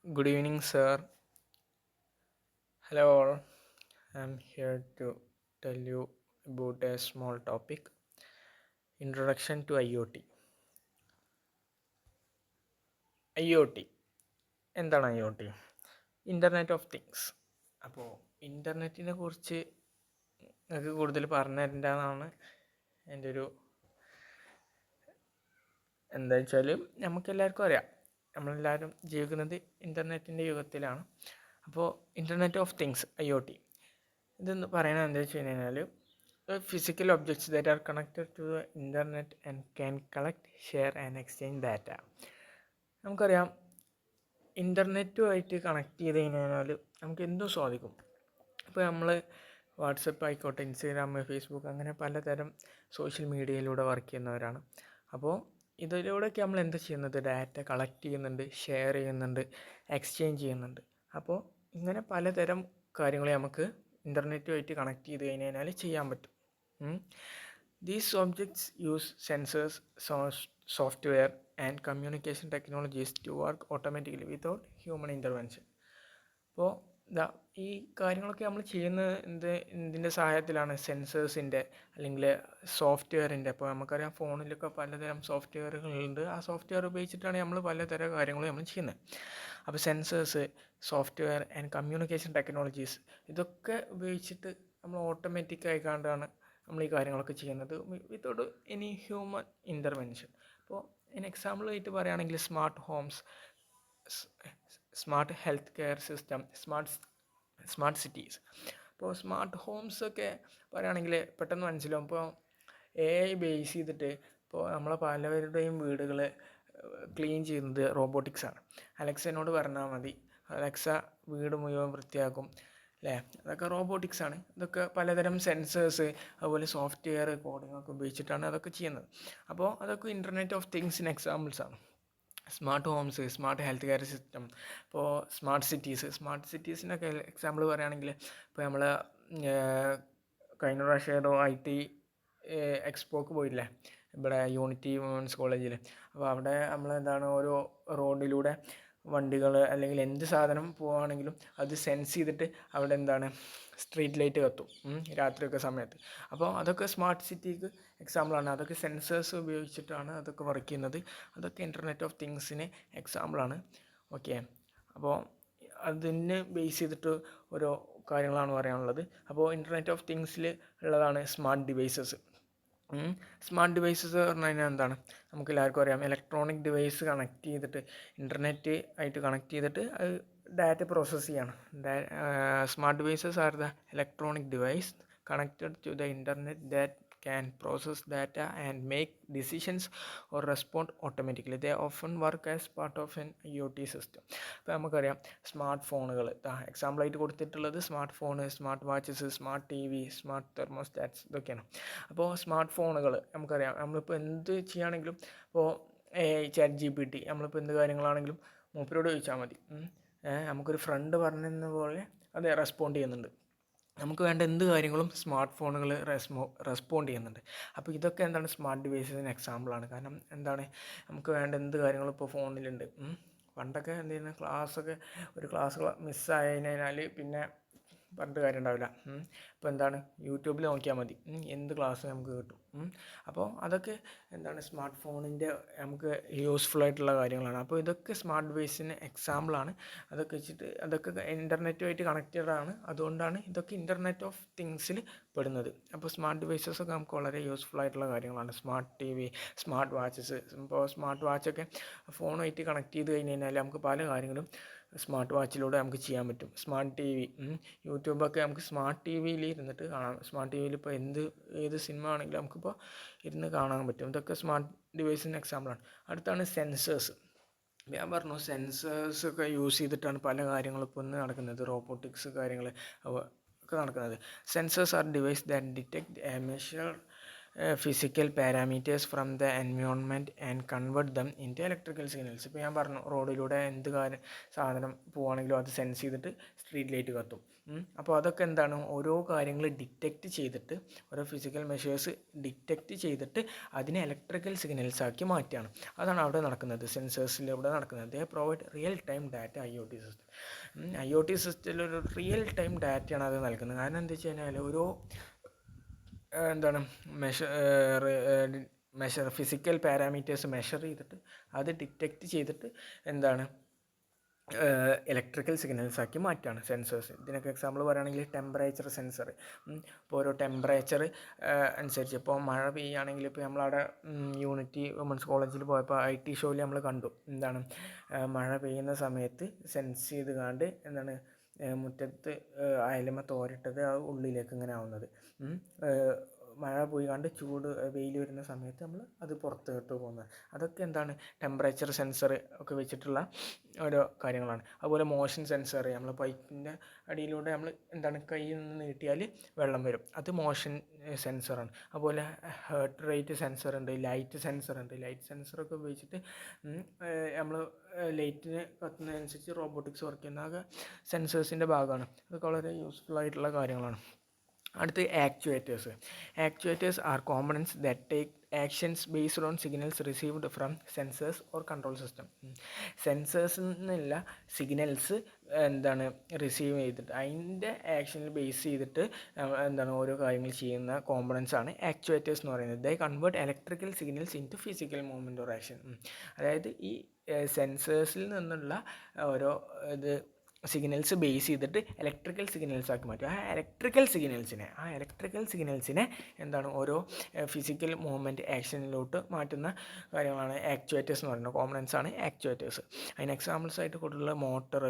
Good evening, sir. Hello, all. I'm here to tell you about a small topic Introduction to IoT. IoT എന്താണ് IoT? Internet of things. അപ്പോൾ ഇൻ്റർനെറ്റിനെ കുറിച്ച് നിങ്ങൾക്ക് കൂടുതൽ പറഞ്ഞു തരേണ്ടതാണ് എൻ്റെ ഒരു എന്താ വെച്ചാൽ നമുക്കെല്ലാവർക്കും അറിയാം, നമ്മളെല്ലാവരും ജീവിക്കുന്നത് ഇൻ്റർനെറ്റിൻ്റെ യുഗത്തിലാണ്. അപ്പോൾ ഇൻ്റർനെറ്റ് ഓഫ് തിങ്സ് IoT ഇതെന്ന് പറയണത് എന്താ വെച്ച് കഴിഞ്ഞാൽ physical objects that are connected to the internet and can collect, share and exchange data. നമുക്കറിയാം, ഇൻ്റർനെറ്റുമായിട്ട് കണക്ട് ചെയ്ത് കഴിഞ്ഞാൽ നമുക്ക് എന്തും സാധിക്കും. ഇപ്പോൾ നമ്മൾ വാട്സപ്പ് ആയിക്കോട്ടെ, ഇൻസ്റ്റാഗ്രാം, ഫേസ്ബുക്ക്, അങ്ങനെ പലതരം സോഷ്യൽ മീഡിയയിലൂടെ വർക്ക് ചെയ്യുന്നവരാണ്. അപ്പോൾ ഇതിലൂടെയൊക്കെ നമ്മൾ എന്താ ചെയ്യുന്നത്? ഡാറ്റ കളക്ട് ചെയ്യുന്നുണ്ട്, ഷെയർ ചെയ്യുന്നുണ്ട്, എക്സ്ചേഞ്ച് ചെയ്യുന്നുണ്ട്. അപ്പോൾ ഇങ്ങനെ പലതരം കാര്യങ്ങൾ നമുക്ക് ഇൻ്റർനെറ്റുമായിട്ട് കണക്ട് ചെയ്ത് കഴിഞ്ഞാൽ ചെയ്യാൻ പറ്റും. These objects use sensors, software and communication technologies to work automatically without human intervention. അപ്പോൾ ഈ കാര്യങ്ങളൊക്കെ നമ്മൾ ചെയ്യുന്ന ഇതിൻ്റെ സഹായത്തിലാണ്. സെൻസേഴ്സിൻ്റെ അല്ലെങ്കിൽ സോഫ്റ്റ്വെയറിൻ്റെ. അപ്പോൾ നമുക്കറിയാം, ഫോണിലൊക്കെ പലതരം സോഫ്റ്റ്വെയറുകളുണ്ട്. ആ സോഫ്റ്റ്വെയർ ഉപയോഗിച്ചിട്ടാണ് നമ്മൾ പലതരം കാര്യങ്ങൾ നമ്മൾ ചെയ്യുന്നത്. അപ്പോൾ sensors, software and communication technologies, ഇതൊക്കെ ഉപയോഗിച്ചിട്ട് നമ്മൾ ഓട്ടോമാറ്റിക്കായി കണ്ടാണ് നമ്മൾ ഈ കാര്യങ്ങളൊക്കെ ചെയ്യുന്നത് വിത്തൗട്ട് എനി ഹ്യൂമൻ ഇൻ്റർവെൻഷൻ. അപ്പോൾ അതിന് എക്സാമ്പിളായിട്ട് പറയുകയാണെങ്കിൽ smart homes, smart health care system, smart cities. അപ്പോൾ സ്മാർട്ട് ഹോംസൊക്കെ പറയുകയാണെങ്കിൽ പെട്ടെന്ന് മനസ്സിലാവും. ഇപ്പോൾ AI ബേസ് ചെയ്തിട്ട് ഇപ്പോൾ നമ്മളെ പലവരുടെയും വീടുകൾ ക്ലീൻ ചെയ്യുന്നത് റോബോട്ടിക്സാണ്. അലക്സനോട് പറഞ്ഞാൽ മതി, അലക്സ വീട് മുഴുവൻ വൃത്തിയാക്കും, അല്ലേ? അതൊക്കെ റോബോട്ടിക്സാണ്. ഇതൊക്കെ പലതരം സെൻസേഴ്സ്, അതുപോലെ സോഫ്റ്റ്വെയർ കോഡിങ്ങൊക്കെ ഉപയോഗിച്ചിട്ടാണ് അതൊക്കെ ചെയ്യുന്നത്. അപ്പോൾ അതൊക്കെ ഇൻ്റർനെറ്റ് ഓഫ് തിങ്സിന് എക്സാമ്പിൾസാണ്. Smart homes, smart health care system, ഇപ്പോൾ സ്മാർട്ട് സിറ്റീസിനൊക്കെ എക്സാമ്പിൾ പറയുകയാണെങ്കിൽ ഇപ്പോൾ നമ്മൾ കഴിഞ്ഞ പ്രാവശ്യം ഏതോ IT എക്സ്പോക്ക് പോയില്ലേ ഇവിടെ യൂണിറ്റി വുമൻസ് കോളേജിൽ. അപ്പോൾ അവിടെ നമ്മളെന്താണ് ഓരോ റോഡിലൂടെ വണ്ടികൾ അല്ലെങ്കിൽ എന്ത് സാധനം പോവുകയാണെങ്കിലും അത് സെൻസ് ചെയ്തിട്ട് അവിടെ എന്താണ് സ്ട്രീറ്റ് ലൈറ്റ് കത്തും രാത്രിയൊക്കെ സമയത്ത്. അപ്പോൾ അതൊക്കെ സ്മാർട്ട് സിറ്റിക്ക് എക്സാമ്പിളാണ്. അതൊക്കെ സെൻസേഴ്സ് ഉപയോഗിച്ചിട്ടാണ് അതൊക്കെ വർക്ക് ചെയ്യുന്നത്. അതൊക്കെ ഇൻ്റർനെറ്റ് ഓഫ് തിങ്സിന് എക്സാമ്പിളാണ്. ഓക്കെ, അപ്പോൾ അതിനെ ബേസ് ചെയ്തിട്ട് ഓരോ കാര്യങ്ങളാണ് പറയാനുള്ളത്. അപ്പോൾ ഇൻ്റർനെറ്റ് ഓഫ് തിങ്സിൽ ഉള്ളതാണ് സ്മാർട്ട് ഡിവൈസസ്. സ്മാർട്ട് ഡിവൈസസ് പറഞ്ഞു കഴിഞ്ഞാൽ എന്താണ്? നമുക്ക് എല്ലാവർക്കും അറിയാം, ഇലക്ട്രോണിക് ഡിവൈസ് കണക്ട് ചെയ്തിട്ട് ഇൻ്റർനെറ്റ് ആയിട്ട് കണക്ട് ചെയ്തിട്ട് അത് ഡാറ്റ പ്രോസസ്സ് ചെയ്യണം. Smart devices are the electronic device connected to the internet that can process data and make decisions or respond automatically. They often work as part of an IoT system. അപ്പോൾ നമുക്കറിയാം, smart ഫോണുകൾ എക്സാമ്പിളായിട്ട് കൊടുത്തിട്ടുള്ളത് smart phone, smart watches, smart TV, smart thermostats, ഇതൊക്കെയാണ്. അപ്പോൾ smart ഫോണുകൾ നമുക്കറിയാം, നമ്മളിപ്പോൾ എന്ത് ചെയ്യുകയാണെങ്കിലും ഇപ്പോൾ ChatGPT, നമ്മളിപ്പോൾ എന്ത് കാര്യങ്ങളാണെങ്കിലും മൂപ്പരോട് ചോദിച്ചാൽ മതി. നമുക്കൊരു ഫ്രണ്ട് പറഞ്ഞെന്ന പോലെ അത് റെസ്പോണ്ട് ചെയ്യുന്നുണ്ട്. നമുക്ക് വേണ്ട എന്ത് കാര്യങ്ങളും സ്മാർട്ട് ഫോണുകൾ റെസ്പോണ്ട് ചെയ്യുന്നുണ്ട്. അപ്പോൾ ഇതൊക്കെ എന്താണ്? സ്മാർട്ട് ഡിവൈസസിന് എക്സാമ്പിളാണ്. കാരണം എന്താണ്? നമുക്ക് വേണ്ട എന്ത് കാര്യങ്ങളും ഇപ്പോൾ ഫോണിലുണ്ട്. പണ്ടൊക്കെ എന്ത് ചെയ്യുന്നത്? ഒരു ക്ലാസ് മിസ്സായി കഴിഞ്ഞാൽ പിന്നെ പറഞ്ഞിട്ട് കാര്യം ഉണ്ടാവില്ല. ഇപ്പോൾ എന്താണ്? യൂട്യൂബിൽ നോക്കിയാൽ മതി, എന്ത് ക്ലാസ് നമുക്ക് കിട്ടും. അപ്പോൾ അതൊക്കെ എന്താണ്? സ്മാർട്ട് ഫോണിൻ്റെ നമുക്ക് യൂസ്ഫുൾ ആയിട്ടുള്ള കാര്യങ്ങളാണ്. അപ്പോൾ ഇതൊക്കെ സ്മാർട്ട് ഡിവൈസിന് എക്സാമ്പിളാണ്. അതൊക്കെ വെച്ചിട്ട് അതൊക്കെ ഇൻ്റർനെറ്റുമായിട്ട് കണക്റ്റഡ് ആണ്. അതുകൊണ്ടാണ് ഇതൊക്കെ ഇൻ്റർനെറ്റ് ഓഫ് തിങ്സിൽ പെടുന്നത്. അപ്പോൾ സ്മാർട്ട് ഡിവൈസസൊക്കെ നമുക്ക് വളരെ യൂസ്ഫുൾ ആയിട്ടുള്ള കാര്യങ്ങളാണ്. Smart TV, smart watches. ഇപ്പോൾ സ്മാർട്ട് വാച്ചൊക്കെ ഫോണുമായിട്ട് കണക്ട് ചെയ്ത് കഴിഞ്ഞ് കഴിഞ്ഞാൽ നമുക്ക് പല കാര്യങ്ങളും സ്മാർട്ട് വാച്ചിലൂടെ നമുക്ക് ചെയ്യാൻ പറ്റും. സ്മാർട്ട് TV, യൂട്യൂബൊക്കെ നമുക്ക് സ്മാർട്ട് TVയിൽ ഇരുന്നിട്ട് കാണാം. സ്മാർട്ട് TVയിൽ ഇപ്പോൾ ഏത് സിനിമ ആണെങ്കിലും നമുക്കിപ്പോൾ ഇരുന്ന് കാണാൻ പറ്റും. ഇതൊക്കെ സ്മാർട്ട് ഡിവൈസിന് എക്സാമ്പിളാണ്. അടുത്താണ് സെൻസേഴ്സ്. ഞാൻ പറഞ്ഞു, സെൻസേഴ്സൊക്കെ യൂസ് ചെയ്തിട്ടാണ് പല കാര്യങ്ങളും ഇപ്പോൾ ഇന്ന് നടക്കുന്നത്. റോബോട്ടിക്സ് കാര്യങ്ങൾ ഒക്കെ നടക്കുന്നത്. Sensors are device that detect, measure physical parameters from the environment and convert them into electrical signals. ഇപ്പോൾ ഞാൻ പറഞ്ഞു റോഡിലൂടെ എന്ത് സാധനം പോവുകയാണെങ്കിലും അത് സെൻസ് ചെയ്തിട്ട് സ്ട്രീറ്റ് ലൈറ്റ് കത്തും. അപ്പോൾ അതൊക്കെ എന്താണ്, ഓരോ കാര്യങ്ങൾ ഡിറ്റക്റ്റ് ചെയ്തിട്ട്, ഓരോ ഫിസിക്കൽ മെഷേഴ്സ് ഡിറ്റക്റ്റ് ചെയ്തിട്ട് അതിനെ ഇലക്ട്രിക്കൽ സിഗ്നൽസ് ആക്കി മാറ്റുകയാണ്. അതാണ് അവിടെ നടക്കുന്നത്, സെൻസേഴ്സിലൂടെ നടക്കുന്നത്. ദേ provide real time data. IoT system, IoT സിസ്റ്റത്തിൽ ഒരു റിയൽ ടൈം ഡാറ്റയാണ് അത് നൽകുന്നത്. കാരണം എന്താ വെച്ച് കഴിഞ്ഞാൽ ഓരോ എന്താണ് ഫിസിക്കൽ പാരാമീറ്റേഴ്സ് മെഷർ ചെയ്തിട്ട് അത് ഡിറ്റക്റ്റ് ചെയ്തിട്ട് എന്താണ് ഇലക്ട്രിക്കൽ സിഗ്നൽസ് ആക്കി മാറ്റുകയാണ് സെൻസേഴ്സ്. ഇതിനൊക്കെ എക്സാമ്പിൾ പറയുകയാണെങ്കിൽ ടെമ്പറേച്ചർ സെൻസർ. ഇപ്പോൾ ഓരോ ടെമ്പറേച്ചർ അനുസരിച്ച്, ഇപ്പോൾ മഴ പെയ്യുകയാണെങ്കിൽ, ഇപ്പോൾ നമ്മളവിടെ യൂണിറ്റി വുമൻസ് കോളേജിൽ പോയപ്പോൾ IT ഷോയിൽ നമ്മൾ കണ്ടു, എന്താണ് മഴ പെയ്യുന്ന സമയത്ത് സെൻസ് ചെയ്ത് കണ്ട് എന്താണ് മുറ്റത്ത് അയലമ തോരിട്ടത് ആ ഉള്ളിലേക്ക് ഇങ്ങനെ ആവുന്നത്. മഴ പോയി കണ്ട് ചൂട് വെയിൽ വരുന്ന സമയത്ത് നമ്മൾ അത് പുറത്തോട്ട് പോകുന്നത്. അതൊക്കെ എന്താണ് ടെമ്പറേച്ചർ സെൻസർ ഒക്കെ വെച്ചിട്ടുള്ള ഓരോ കാര്യങ്ങളാണ്. അതുപോലെ മോഷൻ സെൻസർ, നമ്മൾ പൈപ്പിൻ്റെ അടിയിലൂടെ നമ്മൾ എന്താണ് കയ്യിൽ നിന്ന് നീട്ടിയാൽ വെള്ളം വരും, അത് മോഷൻ സെൻസറാണ്. അതുപോലെ ഹേർട്ട് റേറ്റ് സെൻസർ ഉണ്ട്, ലൈറ്റ് സെൻസർ ഉണ്ട്. ലൈറ്റ് സെൻസറൊക്കെ ഉപയോഗിച്ചിട്ട് നമ്മൾ ലൈറ്റിന് കത്തുന്നതനുസരിച്ച് റോബോട്ടിക്സ് വർക്ക് ചെയ്യുന്ന ആകെ സെൻസേഴ്സിൻ്റെ ഭാഗമാണ്. അതൊക്കെ വളരെ യൂസ്ഫുൾ ആയിട്ടുള്ള കാര്യങ്ങളാണ്. അടുത്ത് actuators. Actuators are components that take actions based on signals received from sensors or control system. സെൻസേഴ്സിൽ നിന്നുള്ള സിഗ്നൽസ് എന്താണ് റിസീവ് ചെയ്തിട്ട് അതിൻ്റെ ആക്ഷനിൽ ബേസ് ചെയ്തിട്ട് എന്താണ് ഓരോ കാര്യങ്ങൾ ചെയ്യുന്ന കോമ്പണൻസ് ആണ് ആക്ച്വേറ്റേഴ്സ് എന്ന് പറയുന്നത്. They convert electrical signals into physical movement or action. അതായത് ഈ സെൻസേഴ്സിൽ നിന്നുള്ള ഓരോ സിഗ്നൽസ് ബേസ് ചെയ്തിട്ട് ഇലക്ട്രിക്കൽ സിഗ്നൽസ് ആക്കി മാറ്റും. ആ ഇലക്ട്രിക്കൽ സിഗ്നൽസിനെ എന്താണ് ഓരോ ഫിസിക്കൽ മൂവ്മെൻറ്റ് ആക്ഷനിലോട്ട് മാറ്റുന്ന കാര്യങ്ങളാണ് ആക്ച്വേറ്റേഴ്സ് എന്ന് പറയുന്നത്. കോമ്പണൻസ് ആണ് ആക്ച്വേറ്റേഴ്സ്. അതിന് എക്സാമ്പിൾസ് ആയിട്ട് കൊടുത്തുള്ള മോട്ടർ,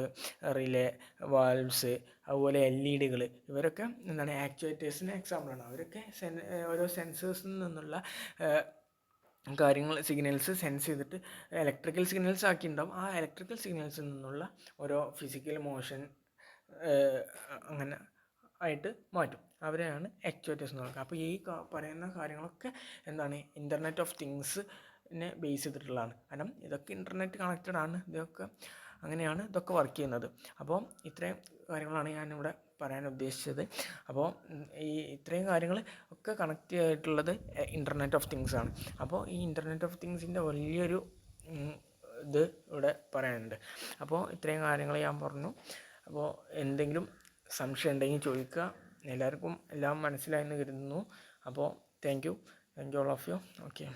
റിലേ, വാൽവ്സ്, അതുപോലെ LED ഇവരൊക്കെ എന്താണ് ആക്ച്വേറ്റേഴ്സിന് എക്സാമ്പിളാണ്. അവരൊക്കെ ഓരോ സെൻസേഴ്സിൽ നിന്നുള്ള കാര്യങ്ങൾ സിഗ്നൽസ് സെൻസ് ചെയ്തിട്ട് ഇലക്ട്രിക്കൽ സിഗ്നൽസ് ആക്കിയിട്ടുണ്ടാവും. ആ ഇലക്ട്രിക്കൽ സിഗ്നൽസിൽ നിന്നുള്ള ഓരോ ഫിസിക്കൽ മോഷൻ അങ്ങനെ ആയിട്ട് മാറ്റും. അവരെയാണ് ആക്ച്വേറ്റേഴ്സ് എന്ന് പറയുന്നത്. അപ്പോൾ ഈ പറയുന്ന കാര്യങ്ങളൊക്കെ എന്താണ് ഇൻ്റർനെറ്റ് ഓഫ് തിങ്സിനെ ബേസ് ചെയ്തിട്ടുള്ളതാണ്. കാരണം ഇതൊക്കെ ഇൻ്റർനെറ്റ് കണക്റ്റഡ് ആണ്, ഇതൊക്കെ അങ്ങനെയാണ് ഇതൊക്കെ വർക്ക് ചെയ്യുന്നത്. അപ്പോൾ ഇത്രയും കാര്യങ്ങളാണ് ഞാനിവിടെ പറയാൻ ഉദ്ദേശിച്ചത്. അപ്പോൾ ഇത്രയും കാര്യങ്ങൾ ഒക്കെ കണക്റ്റ് ചെയ്തിട്ടുള്ളത് ഇൻ്റർനെറ്റ് ഓഫ് തിങ്സ് ആണ്. അപ്പോൾ ഈ ഇൻ്റർനെറ്റ് ഓഫ് തിങ്സിൻ്റെ വലിയൊരു ഇത് ഇവിടെ പറയാനുണ്ട്. അപ്പോൾ ഇത്രയും കാര്യങ്ങൾ ഞാൻ പറഞ്ഞു. അപ്പോൾ എന്തെങ്കിലും സംശയം ഉണ്ടെങ്കിൽ ചോദിക്കുക. എല്ലാവർക്കും എല്ലാം മനസ്സിലായെന്ന് കരുതുന്നു. അപ്പോൾ thank you all of you. Okay.